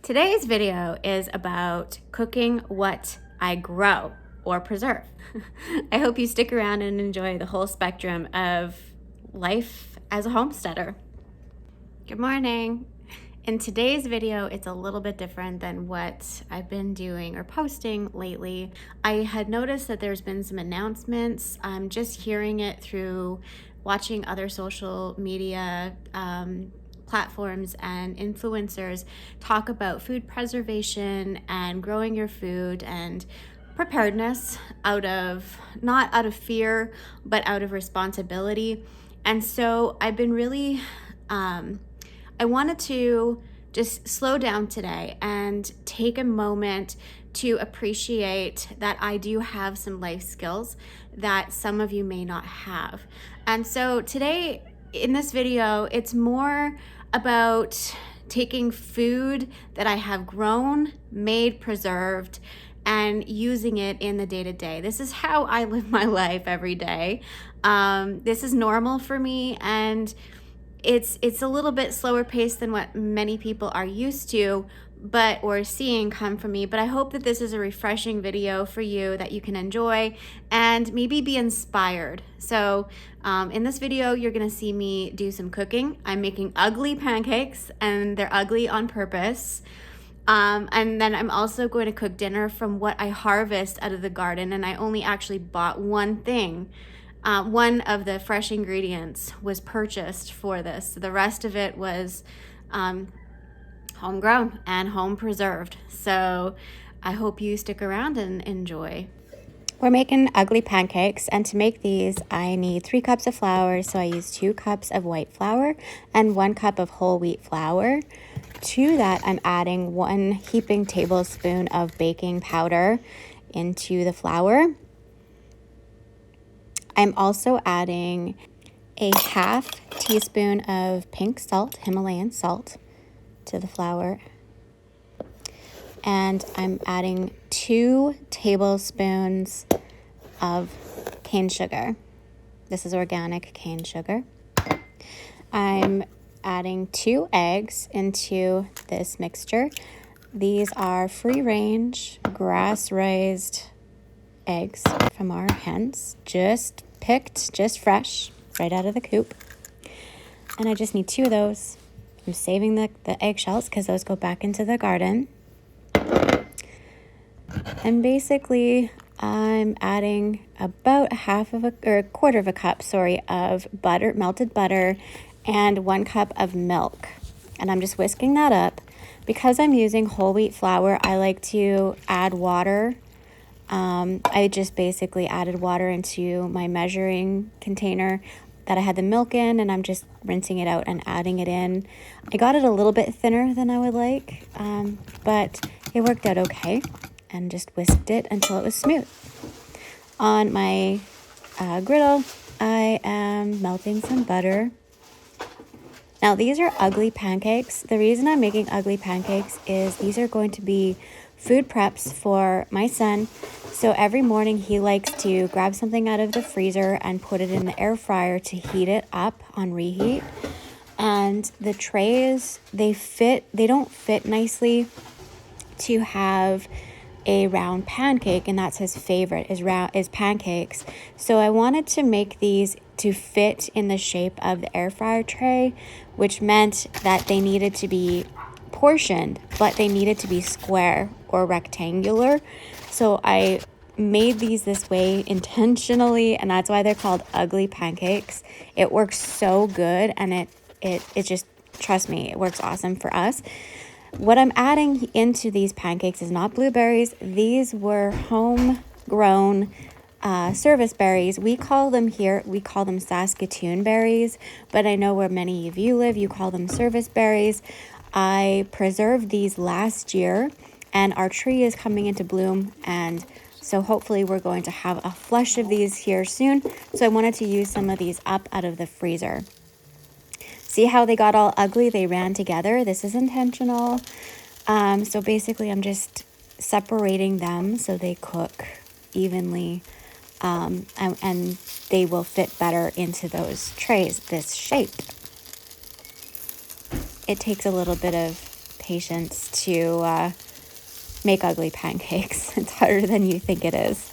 Today's video is about cooking what I grow or preserve. I hope you stick around and enjoy the whole spectrum of life as a homesteader. Good morning. In today's video, it's a little bit different than what I've been doing or posting lately. I had noticed that there's been some announcements. I'm just hearing it through watching other social media platforms and influencers talk about food preservation and growing your food and preparedness not out of fear, but out of responsibility. And so I've been really, I wanted to just slow down today and take a moment to appreciate that I do have some life skills that some of you may not have. And so today in this video, it's more about taking food that I have grown, made, preserved, and using it in the day-to-day. This is how I live my life every day. This is normal for me, and it's a little bit slower paced than what many people are used to or seeing come from me, but I hope that this is a refreshing video for you that you can enjoy and maybe be inspired. So in this video, you're gonna see me do some cooking. I'm making ugly pancakes, and they're ugly on purpose. And then I'm also going to cook dinner from what I harvest out of the garden, and I only actually bought one thing. One of the fresh ingredients was purchased for this. The rest of it was homegrown and home preserved. So I hope you stick around and enjoy. We're making ugly pancakes, and to make these I need 3 cups of flour. So I use 2 cups of white flour and 1 cup of whole wheat flour. To that I'm adding 1 heaping tablespoon of baking powder into the flour. I'm also adding a ½ teaspoon of pink salt, Himalayan salt, to the flour. And I'm adding 2 tablespoons of cane sugar. This is organic cane sugar. I'm adding 2 eggs into this mixture. These are free-range, grass-raised eggs from our hens, just picked, just fresh, right out of the coop. And I just need 2 of those. I'm saving the eggshells because those go back into the garden. And basically, I'm adding about a quarter of a cup, of butter, melted butter, and 1 cup of milk. And I'm just whisking that up. Because I'm using whole wheat flour, I like to add water. I just basically added water into my measuring container that I had the milk in, and I'm just rinsing it out and adding it in. I got it a little bit thinner than I would like, but it worked out okay, and just whisked it until it was smooth. On my griddle, I am melting some butter. Now these are ugly pancakes. The reason I'm making ugly pancakes is these are going to be food preps for my son. So every morning he likes to grab something out of the freezer and put it in the air fryer to heat it up on reheat. And the trays, they don't fit nicely to have a round pancake, and that's his favorite, is pancakes. So I wanted to make these to fit in the shape of the air fryer tray, which meant that they needed to be portioned, but they needed to be square or rectangular. So I made these this way intentionally, and that's why they're called ugly pancakes. It works so good, and it just, trust me, it works awesome for us. What I'm adding into these pancakes is not blueberries. These were homegrown service berries. We call them Saskatoon berries, but I know where many of you live, you call them service berries. I preserved these last year, and our tree is coming into bloom, and so hopefully we're going to have a flush of these here soon. So I wanted to use some of these up out of the freezer. See how they got all ugly? They ran together. This is intentional. So basically I'm just separating them so they cook evenly, and they will fit better into those trays, this shape. It takes a little bit of patience to make ugly pancakes. It's harder than you think it is.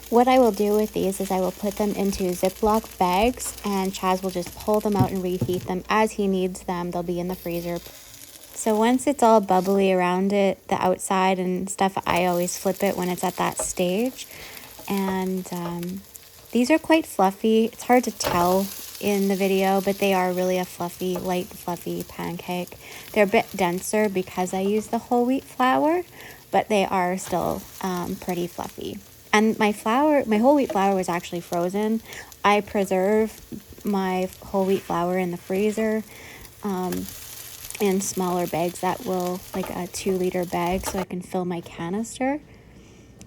What I will do with these is I will put them into Ziploc bags, and Chaz will just pull them out and reheat them as he needs them. They'll be in the freezer. So once it's all bubbly around it, the outside and stuff, I always flip it when it's at that stage. And these are quite fluffy. It's hard to tell in the video, but they are really a fluffy, light fluffy pancake. They're a bit denser because I use the whole wheat flour, but they are still pretty fluffy. And my whole wheat flour was actually frozen. I preserve my whole wheat flour in the freezer in smaller bags that will, like a 2-liter bag, so I can fill my canister.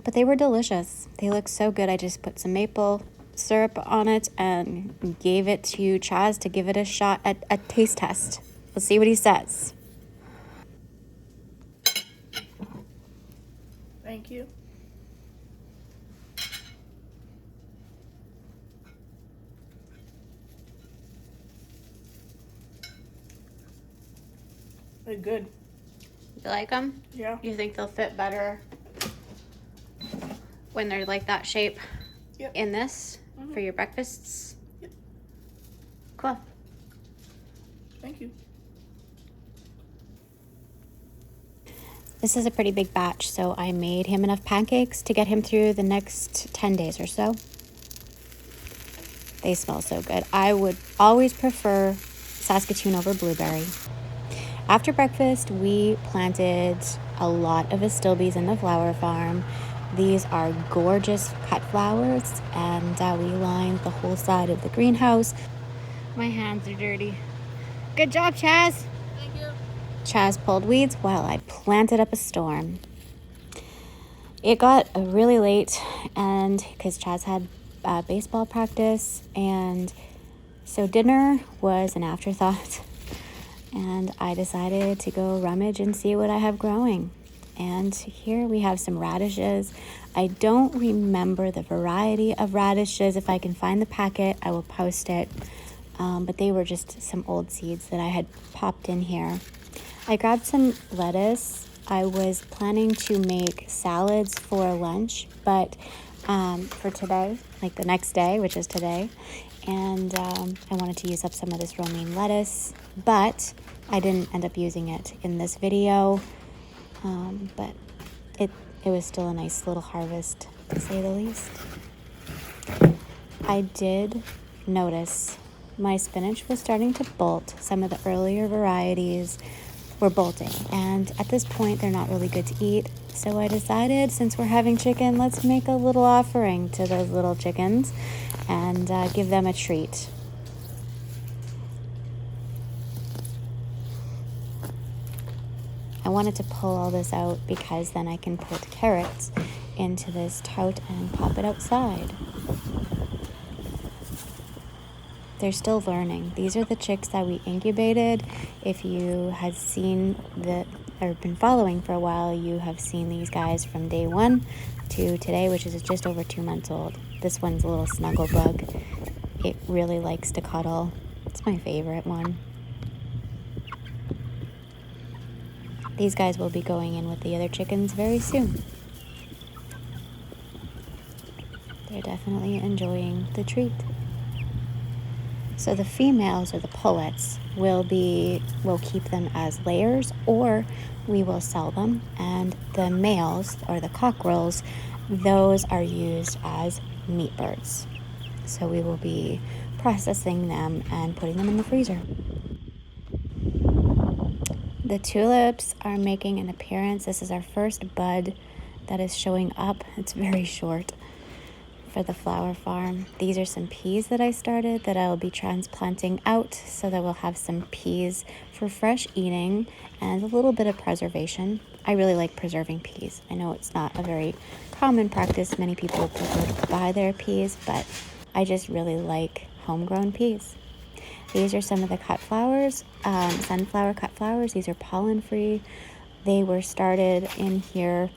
But they were delicious. They look so good. I just put some maple syrup on it and gave it to Chaz to give it a shot at a taste test. Let's see what he says. Thank you. They're good. You like them? Yeah. You think they'll fit better when they're like that shape? Yep. In this for your breakfasts? Yep. Cool. Thank you. This is a pretty big batch, so I made him enough pancakes to get him through the next 10 days or so. They smell so good. I would always prefer Saskatoon over blueberry. After breakfast, we planted a lot of astilbes in the flower farm. These are gorgeous cut flowers, and we lined the whole side of the greenhouse. My hands are dirty. Good job, Chaz. Thank you. Chaz pulled weeds while I planted up a storm. It got really late, and because Chaz had baseball practice, and so dinner was an afterthought. And I decided to go rummage and see what I have growing. And here we have some radishes. I don't remember the variety of radishes. If I can find the packet, I will post it. But they were just some old seeds that I had popped in here. I grabbed some lettuce. I was planning to make salads for lunch, but for today, like the next day, which is today. And I wanted to use up some of this romaine lettuce, but I didn't end up using it in this video. But it was still a nice little harvest, to say the least. I did notice my spinach was starting to bolt. Some of the earlier varieties were bolting, and at this point they're not really good to eat. So I decided, since we're having chicken, let's make a little offering to those little chickens and give them a treat. I wanted to pull all this out because then I can put carrots into this tote and pop it outside. They're still learning. These are the chicks that we incubated. If you had seen or been following for a while, you have seen these guys from day 1 to today, which is just over 2 months old. This one's a little snuggle bug. It really likes to cuddle. It's my favorite one. These guys will be going in with the other chickens very soon. They're definitely enjoying the treat. So the females, or the pullets, we'll keep them as layers, or we will sell them. And the males, or the cockerels, those are used as meat birds. So we will be processing them and putting them in the freezer. The tulips are making an appearance. This is our first bud that is showing up. It's very short for the flower farm. These are some peas that I started that I will be transplanting out so that we'll have some peas for fresh eating and a little bit of preservation. I really like preserving peas. I know it's not a very common practice. Many people prefer to buy their peas, but I just really like homegrown peas. These are some of the cut flowers, sunflower cut flowers. These are pollen-free. They were started in here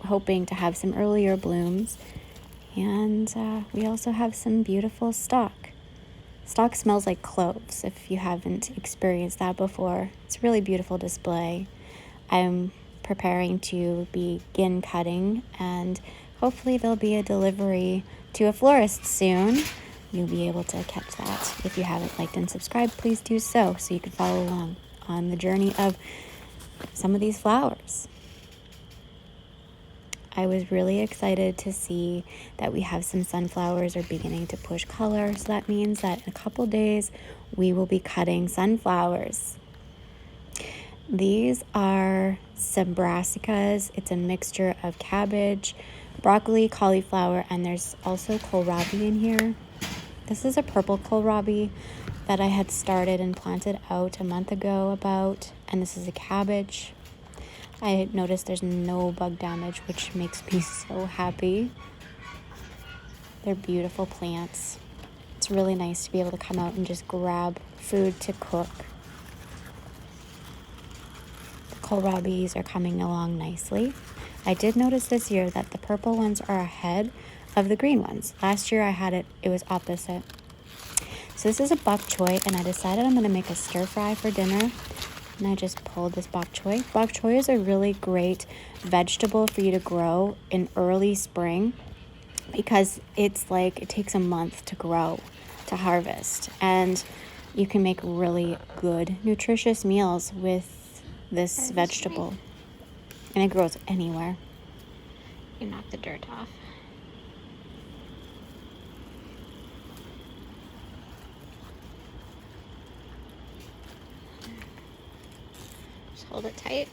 hoping to have some earlier blooms. And we also have some beautiful stock. Stalk smells like cloves if you haven't experienced that before. It's a really beautiful display. I'm preparing to begin cutting, and hopefully there'll be a delivery to a florist soon. You'll be able to catch that. If you haven't liked and subscribed, please do so you can follow along on the journey of some of these flowers. I was really excited to see that we have some sunflowers are beginning to push color. So that means that in a couple days, we will be cutting sunflowers. These are some brassicas. It's a mixture of cabbage, broccoli, cauliflower, and there's also kohlrabi in here. This is a purple kohlrabi that I had started and planted out a month ago about, and this is a cabbage. I noticed there's no bug damage, which makes me so happy. They're beautiful plants. It's really nice to be able to come out and just grab food to cook. The kohlrabis are coming along nicely. I did notice this year that the purple ones are ahead of the green ones. Last year I had it was opposite. So this is a bok choy, and I decided I'm going to make a stir fry for dinner. And I just pulled this bok choy. Bok choy is a really great vegetable for you to grow in early spring because it takes a month to grow, to harvest. And you can make really good, nutritious meals with this vegetable. And it grows anywhere. You knock the dirt off. Hold it tight.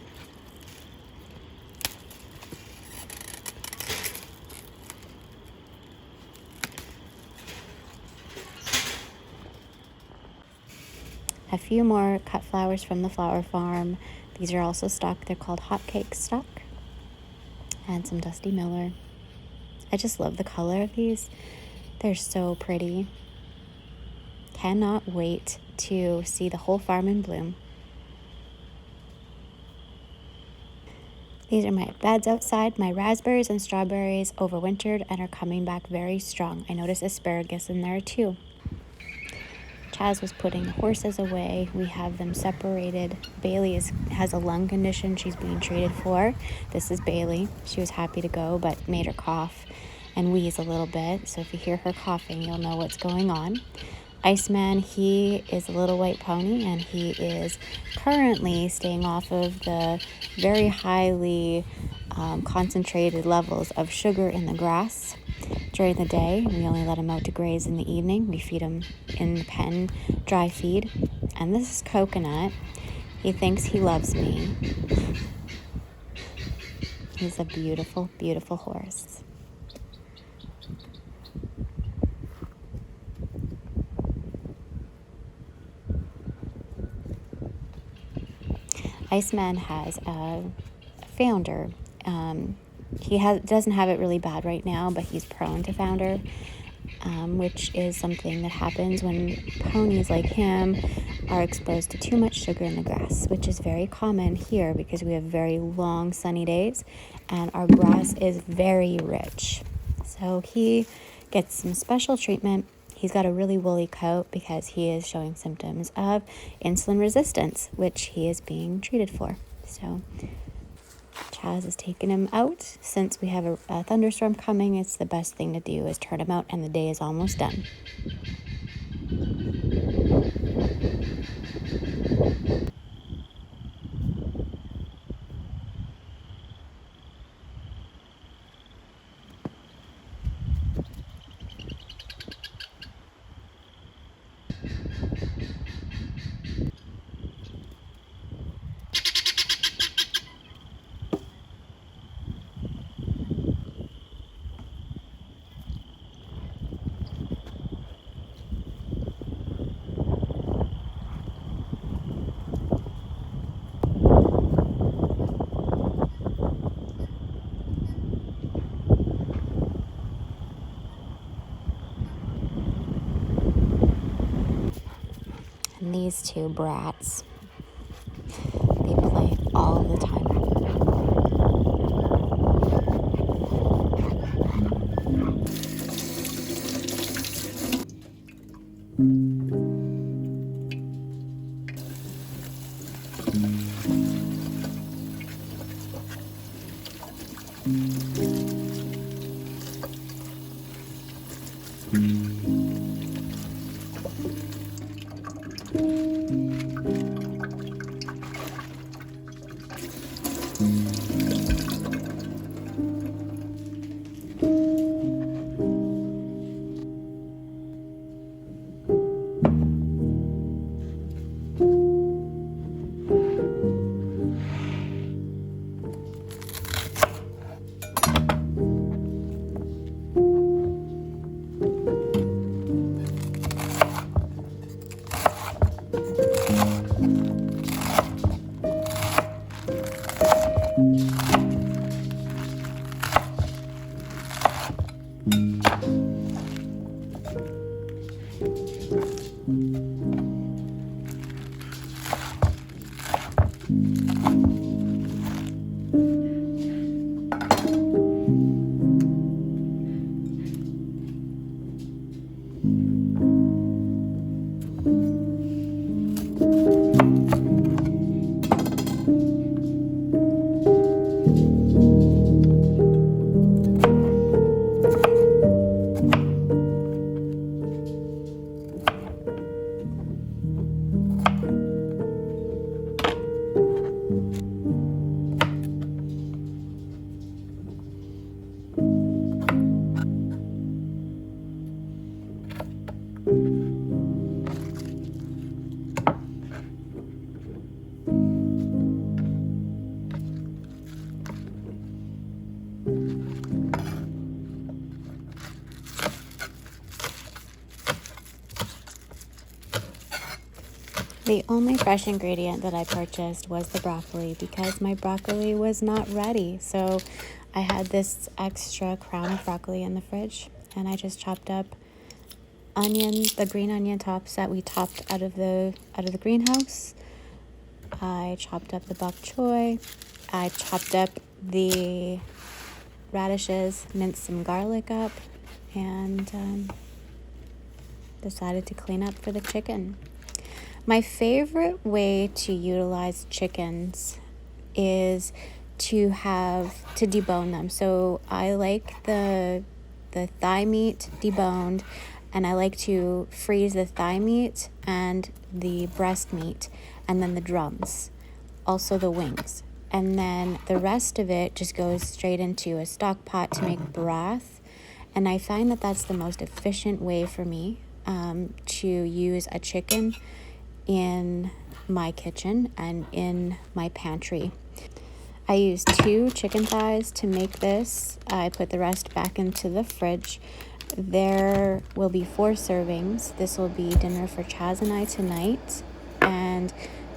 A few more cut flowers from the flower farm. These are also stock. They're called hotcake stock. And some Dusty Miller. I just love the color of these. They're so pretty. Cannot wait to see the whole farm in bloom. These are my beds outside. My raspberries and strawberries overwintered and are coming back very strong. I noticed asparagus in there too. Chaz was putting the horses away. We have them separated. Bailey has a lung condition she's being treated for. This is Bailey. She was happy to go, but made her cough and wheeze a little bit. So if you hear her coughing, you'll know what's going on. Iceman, he is a little white pony, and he is currently staying off of the very highly concentrated levels of sugar in the grass during the day. We only let him out to graze in the evening. We feed him in the pen, dry feed. And this is Coconut. He thinks he loves me. He's a beautiful, beautiful horse. Iceman has a founder. He doesn't have it really bad right now, but he's prone to founder, which is something that happens when ponies like him are exposed to too much sugar in the grass, which is very common here because we have very long sunny days and our grass is very rich. So he gets some special treatment. He's got a really woolly coat because he is showing symptoms of insulin resistance, which he is being treated for. So Chaz is taking him out. Since we have a thunderstorm coming, it's the best thing to do is turn him out, and the day is almost done. And these two brats, they play all the time. The only fresh ingredient that I purchased was the broccoli because my broccoli was not ready. So I had this extra crown of broccoli in the fridge, and I just chopped up onion, the green onion tops that we topped out of the greenhouse. I chopped up the bok choy. I chopped up the radishes, minced some garlic up, and decided to clean up for the chicken. My favorite way to utilize chickens is to debone them. So I like the thigh meat deboned, and I like to freeze the thigh meat and the breast meat, and then the drums, also the wings. And then the rest of it just goes straight into a stock pot to make broth. And I find that that's the most efficient way for me to use a chicken in my kitchen and in my pantry. I used 2 chicken thighs to make this. I put the rest back into the fridge. There will be 4 servings. This will be dinner for Chaz and I tonight, and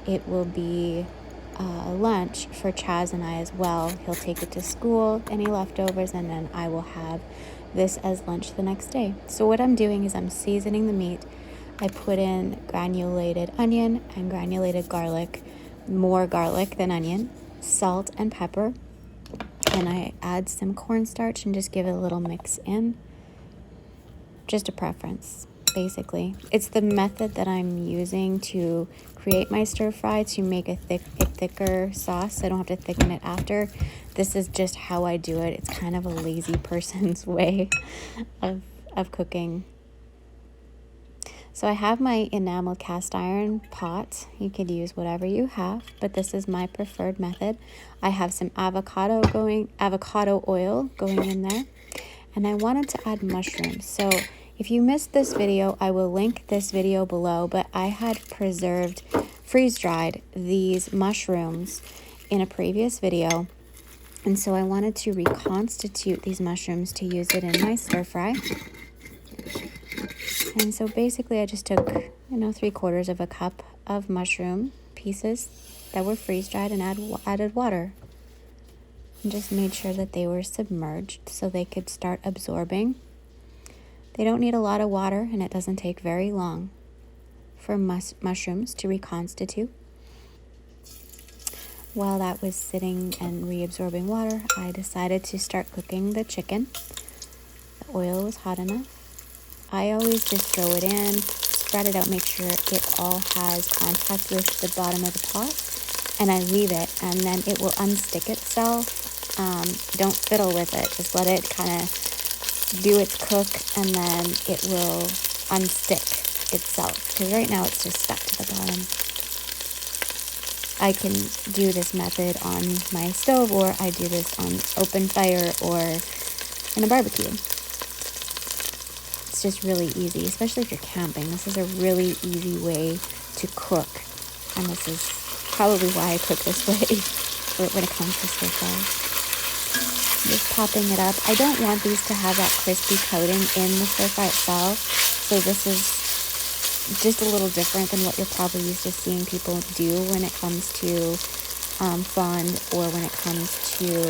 it will be lunch for Chaz and I as well. He'll take it to school, any leftovers, and then I will have this as lunch the next day. So what I'm doing is I'm seasoning the meat. I put in granulated onion and granulated garlic, more garlic than onion, salt and pepper, and I add some cornstarch and just give it a little mix in. Just a preference, basically. It's the method that I'm using to create my stir fry to make a thicker sauce. I don't have to thicken it after. This is just how I do it. It's kind of a lazy person's way of cooking. So I have my enamel cast iron pot. You could use whatever you have, but this is my preferred method. I have some avocado oil going in there, and I wanted to add mushrooms. So if you missed this video, I will link this video below, but I had freeze-dried these mushrooms in a previous video, and so I wanted to reconstitute these mushrooms to use it in my stir fry. And so basically I just took, 3/4 of a cup of mushroom pieces that were freeze-dried and added water. And just made sure that they were submerged so they could start absorbing. They don't need a lot of water, and it doesn't take very long for mushrooms to reconstitute. While that was sitting and reabsorbing water, I decided to start cooking the chicken. The oil was hot enough. I always just throw it in, spread it out, make sure it all has contact with the bottom of the pot, and I leave it, and then it will unstick itself Don't fiddle with it. Just let it kind of do its cook, and then it will unstick itself, because right now it's just stuck to the bottom. I can do this method on my stove, or I do this on open fire or in a barbecue. It's just really easy, especially if you're camping. This is a really easy way to cook, and this is probably why I cook this way when it comes to stir fry. Just popping it up. I don't want these to have that crispy coating in the stir fry itself, so this is just a little different than what you're probably used to seeing people do when it comes to fond, or when it comes to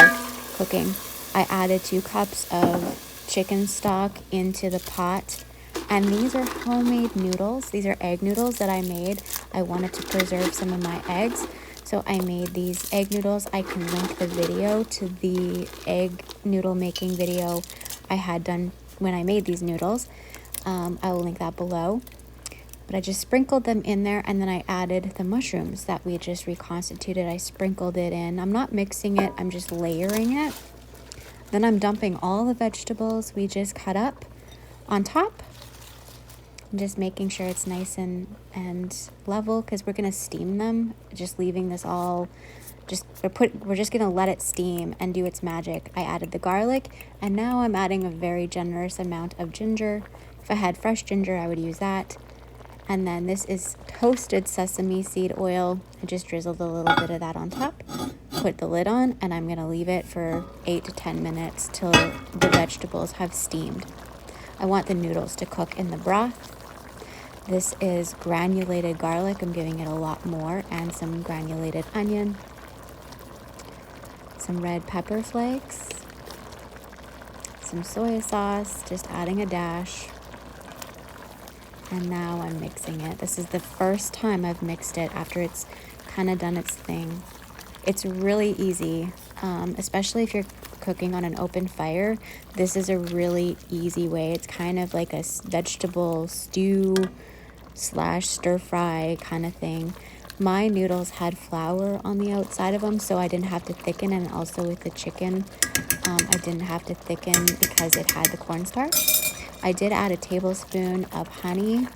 cooking. I added 2 cups of chicken stock into the pot, and these are homemade noodles. These are egg noodles that I made. I wanted to preserve some of my eggs, so I made these egg noodles. I can link the video to the egg noodle making video I had done when I made these noodles. I will link that below. But I just sprinkled them in there, and then I added the mushrooms that we just reconstituted. I sprinkled it in. I'm not mixing it, I'm just layering it. Then I'm dumping all the vegetables we just cut up on top. I'm just making sure it's nice and level, because we're going to steam them. Just leaving this all, we're just going to let it steam and do its magic. I added the garlic, and now I'm adding a very generous amount of ginger. If I had fresh ginger, I would use that. And then this is toasted sesame seed oil. I just drizzled a little bit of that on top. Put the lid on, and I'm going to leave it for 8 to 10 minutes till the vegetables have steamed. I want the noodles to cook in the broth. This is granulated garlic. I'm giving it a lot more, and some granulated onion. Some red pepper flakes. Some soy sauce, just adding a dash. And now I'm mixing it. This is the first time I've mixed it after it's kind of done its thing. It's really easy, especially if you're cooking on an open fire. This is a really easy way. It's kind of like a vegetable stew / stir fry kind of thing. My noodles had flour on the outside of them, so I didn't have to thicken, and also with the chicken, I didn't have to thicken because it had the cornstarch. I did add a tablespoon of honey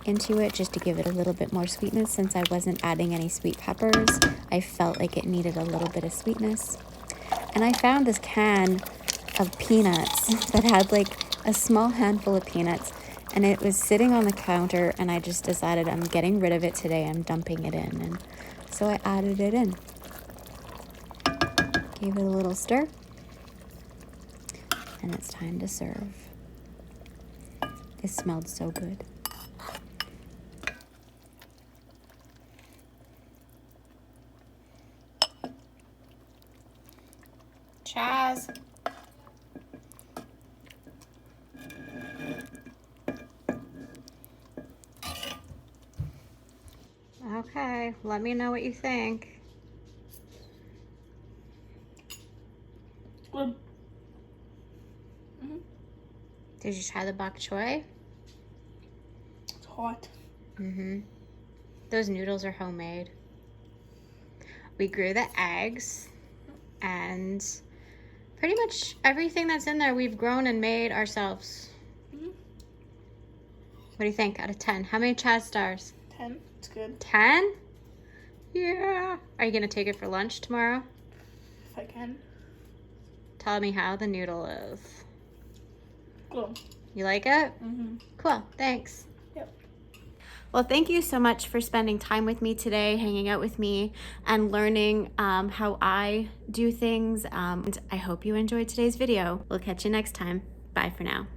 into it just to give it a little bit more sweetness. Since I wasn't adding any sweet peppers, I felt like it needed a little bit of sweetness. And I found this can of peanuts that had like a small handful of peanuts, and it was sitting on the counter, and I just decided I'm getting rid of it today. I'm dumping it in, and so I added it in. Gave it a little stir, and it's time to serve. It smelled so good. Chaz. Okay, let me know what you think. Good. Did you try the bok choy? It's hot. Those noodles are homemade. We grew the eggs, and pretty much everything that's in there we've grown and made ourselves. What do you think out of 10? How many Chaz stars? 10. It's good. 10? Yeah. Are you gonna take it for lunch tomorrow? If I can. Tell me how the noodle is. Cool. You like it? Cool, thanks. Yep. Well, thank you so much for spending time with me today, hanging out with me, and learning how I do things. And I hope you enjoyed today's video. We'll catch you next time. Bye for now.